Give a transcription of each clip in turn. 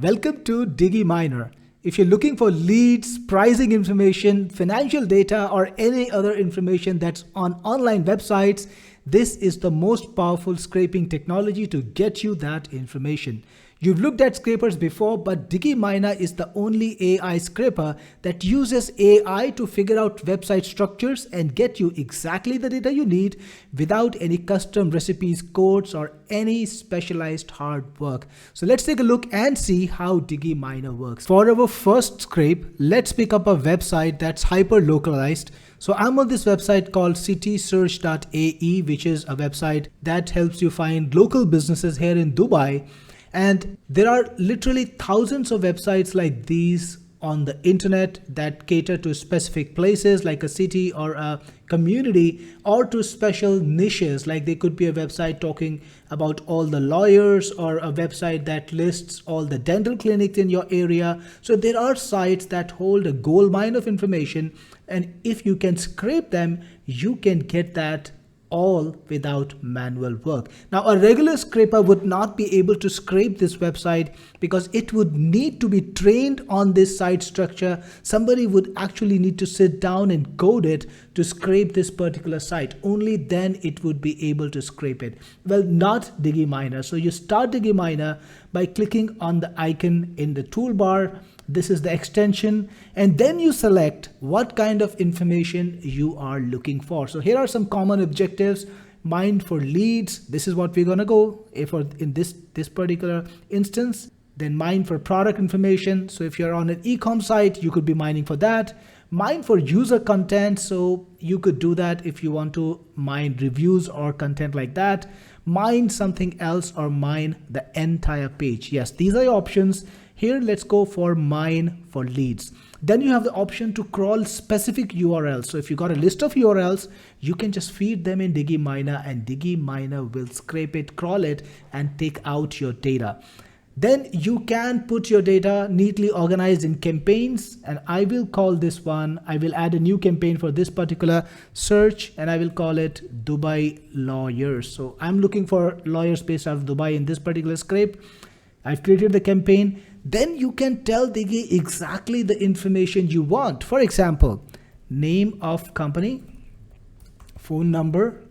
Welcome to Diggy Miner. If you're looking for leads, pricing information, financial data, or any other information that's on online websites, this is the most powerful scraping technology to get you that information. You've looked at scrapers before, but Diggy Miner is the only AI scraper that uses AI to figure out website structures and get you exactly the data you need without any custom recipes, codes, or any specialized hard work. So let's take a look and see how Diggy Miner works. For our first scrape, let's pick up a website that's hyper localized. So I'm on this website called citysearch.ae, which is a website that helps you find local businesses here in Dubai. And there are literally thousands of websites like these on the internet that cater to specific places like a city or a community, or to special niches, like they could be a website talking about all the lawyers, or a website that lists all the dental clinics in your area. So there are sites that hold a gold mine of information, and if you can scrape them, you can get that all without manual work. Now, a regular scraper would not be able to scrape this website because it would need to be trained on this site structure. Somebody would actually need to sit down and code it to scrape this particular site. Only then it would be able to scrape it. Well, not Diggy Miner. So you start Diggy Miner by clicking on the icon in the toolbar. This is the extension, and then you select what kind of information you are looking for. So here are some common objectives. Mine for leads, this is what we're gonna go for in this particular instance. Then mine for product information. So if you're on an e-com site, you could be mining for that. Mine for user content, so you could do that if you want to mine reviews or content like that. Mine something else, or mine the entire page. Yes, these are your options. Here, let's go for mine for leads. Then you have the option to crawl specific URLs. So if you got a list of URLs, you can just feed them in Diggy Miner, and Diggy Miner will scrape it, crawl it, and take out your data. Then you can put your data neatly organized in campaigns, and I will call this one, I will add a new campaign for this particular search, and I will call it Dubai Lawyers. So I'm looking for lawyers based out of Dubai in this particular scrape. I've created the campaign. Then you can tell Diggy exactly the information you want. For example, name of company, phone number,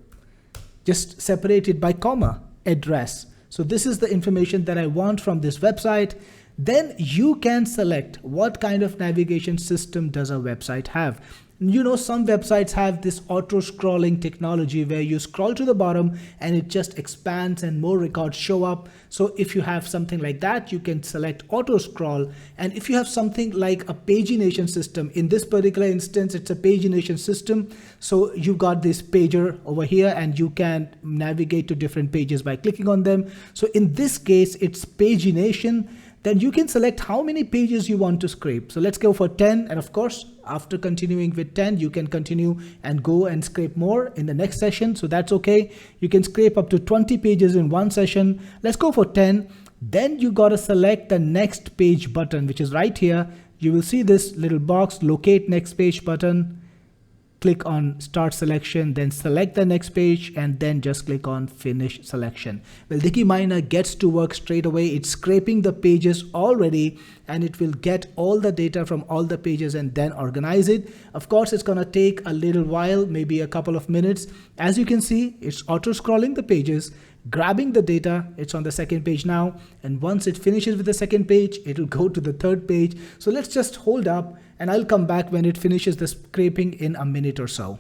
just separate it by comma, address. So this is the information that I want from this website. Then you can select what kind of navigation system does a website have. You know, some websites have this auto scrolling technology where you scroll to the bottom and it just expands and more records show up. So if you have something like that, you can select auto scroll. And if you have something like a pagination system, in this particular instance, it's a pagination system. So you've got this pager over here and you can navigate to different pages by clicking on them. So in this case, it's pagination. Then you can select how many pages you want to scrape. So let's go for 10. And of course, after continuing with 10, you can continue and go and scrape more in the next session. So that's okay. You can scrape up to 20 pages in one session. Let's go for 10. Then you got to select the next page button, which is right here. You will see this little box, locate next page button. Click on start selection, then select the next page, and then just click on finish selection. Well, Diggy Miner gets to work straight away. It's scraping the pages already, and it will get all the data from all the pages and then organize it. Of course, it's gonna take a little while, maybe a couple of minutes. As you can see, it's auto scrolling the pages, grabbing the data. It's on the second page now, and once it finishes with the second page, it will go to the third page. So let's just hold up, and I'll come back when it finishes the scraping in a minute or so.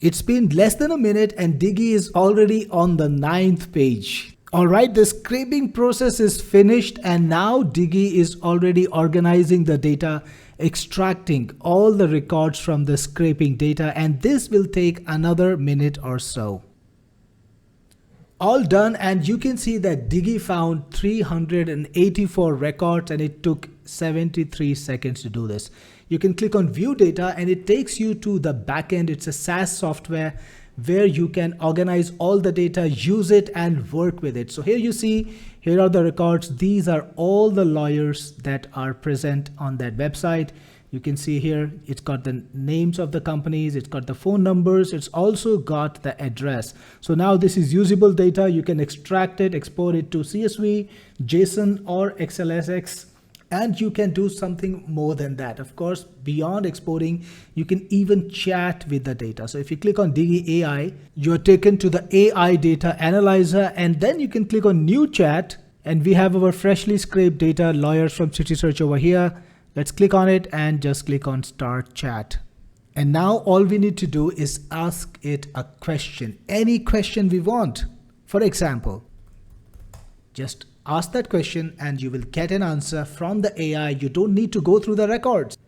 It's been less than a minute and Diggy is already on the 9th page. All right, the scraping process is finished, and now Diggy is already organizing the data, extracting all the records from the scraping data, and this will take another minute or so. All done, and you can see that Diggy found 384 records, and it took 73 seconds to do this. You can click on view data and it takes you to the backend. It's a SaaS software where you can organize all the data, use it, and work with it. So here you see, here are the records. These are all the lawyers that are present on that website. You can see here, it's got the names of the companies, it's got the phone numbers, it's also got the address. So now this is usable data. You can extract it, export it to CSV, JSON, or XLSX. And you can do something more than that. Of course, beyond exporting, you can even chat with the data. So if you click on Diggy AI, you're taken to the AI data analyzer, and then you can click on new chat, and we have our freshly scraped data lawyers from City Search over here. Let's click on it and just click on start chat. And now all we need to do is ask it a question, any question we want. For example, just ask that question and you will get an answer from the AI. You don't need to go through the records.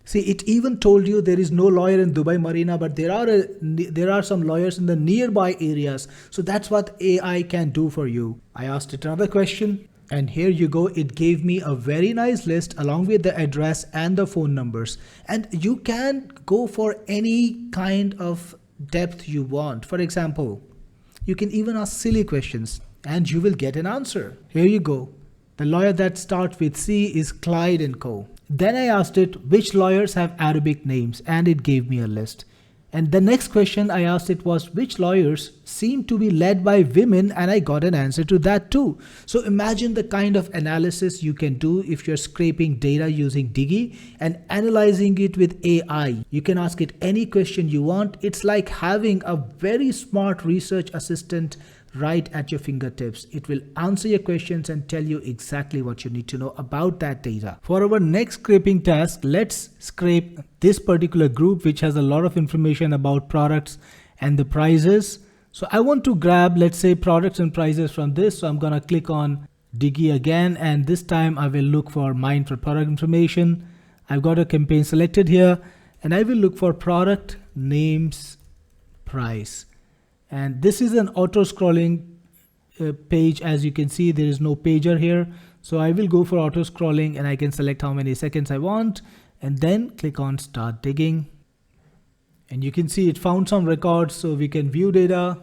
See, it even told you there is no lawyer in Dubai Marina, but there are some lawyers in the nearby areas. So that's what AI can do for you. I asked it another question, and here you go. It gave me a very nice list along with the address and the phone numbers. And you can go for any kind of depth you want. For example, you can even ask silly questions and you will get an answer. Here you go. The lawyer that starts with C is Clyde & Co. Then I asked it which lawyers have Arabic names, and it gave me a list. And the next question I asked it was which lawyers seem to be led by women, and I got an answer to that too. So imagine the kind of analysis you can do if you're scraping data using Diggy and analyzing it with AI. You can ask it any question you want. It's like having a very smart research assistant right at your fingertips. It will answer your questions and tell you exactly what you need to know about that data. For our next scraping task, let's scrape this particular group which has a lot of information about products and the prices. So I want to grab, let's say, products and prices from this. So I'm gonna click on Diggy again, and this time I will look for mine for product information. I've got a campaign selected here, and I will look for product names price. And this is an auto scrolling page. As you can see, there is no pager here. So I will go for auto scrolling, and I can select how many seconds I want and then click on start digging. And you can see it found some records, so we can view data.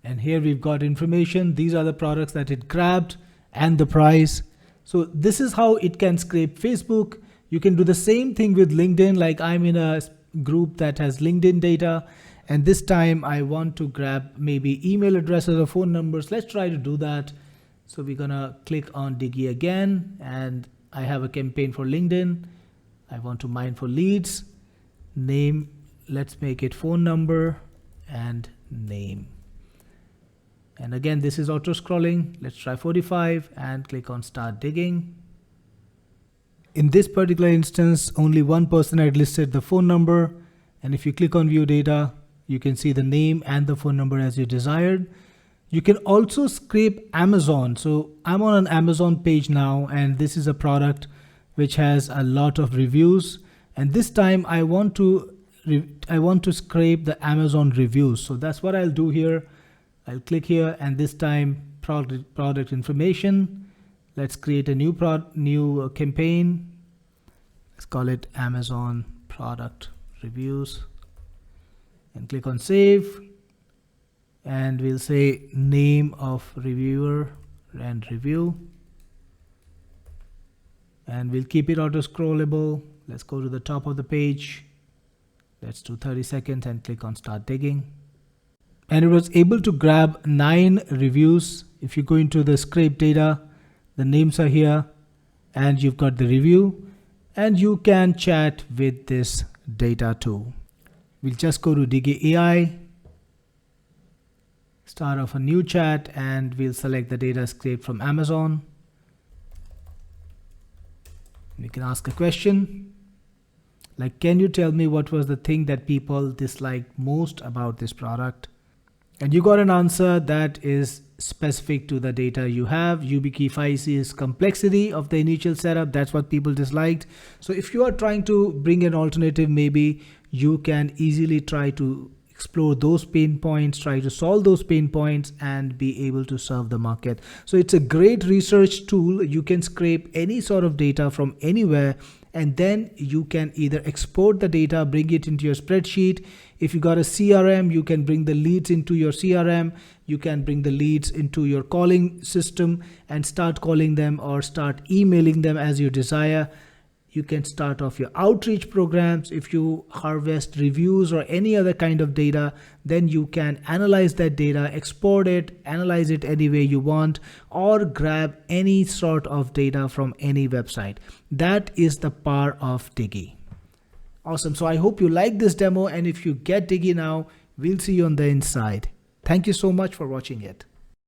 And here we've got information. These are the products that it grabbed and the price. So this is how it can scrape Facebook. You can do the same thing with LinkedIn. Like I'm in a group that has LinkedIn data, and this time I want to grab maybe email addresses or phone numbers. Let's try to do that. So we're gonna click on Diggy again, and I have a campaign for LinkedIn. I want to mine for leads, name, let's make it phone number and name. And again, this is auto scrolling. Let's try 45 and click on start digging. In this particular instance, only one person had listed the phone number. And if you click on view data, you can see the name and the phone number as you desired. You can also scrape Amazon. So I'm on an Amazon page now, and this is a product which has a lot of reviews. And this time I want to scrape the Amazon reviews. So that's what I'll do here. I'll click here, and this time product information. Let's create a new campaign. Let's call it Amazon product reviews, and click on save. And we'll say name of reviewer and review, and we'll keep it auto scrollable. Let's go to the top of the page. Let's do 30 seconds and click on start digging. And it was able to grab 9 reviews. If you go into the scrape data, the names are here, and you've got the review, and you can chat with this data too. We'll just go to Diggy AI, start off a new chat, and we'll select the data scraped from Amazon. We can ask a question like, can you tell me what was the thing that people disliked most about this product? And you got an answer that is specific to the data you have. YubiKey 5C is complexity of the initial setup. That's what people disliked. So if you are trying to bring an alternative, maybe you can easily try to explore those pain points, try to solve those pain points, and be able to serve the market. So it's a great research tool. You can scrape any sort of data from anywhere, and then you can either export the data, bring it into your spreadsheet. If you got a CRM, you can bring the leads into your CRM. You can bring the leads into your calling system and start calling them or start emailing them as you desire. You can start off your outreach programs. If you harvest reviews or any other kind of data, then you can analyze that data, export it, analyze it any way you want, or grab any sort of data from any website. That is the power of Diggy. Awesome. So I hope you like this demo, and if you get Diggy now, we'll see you on the inside. Thank you so much for watching it.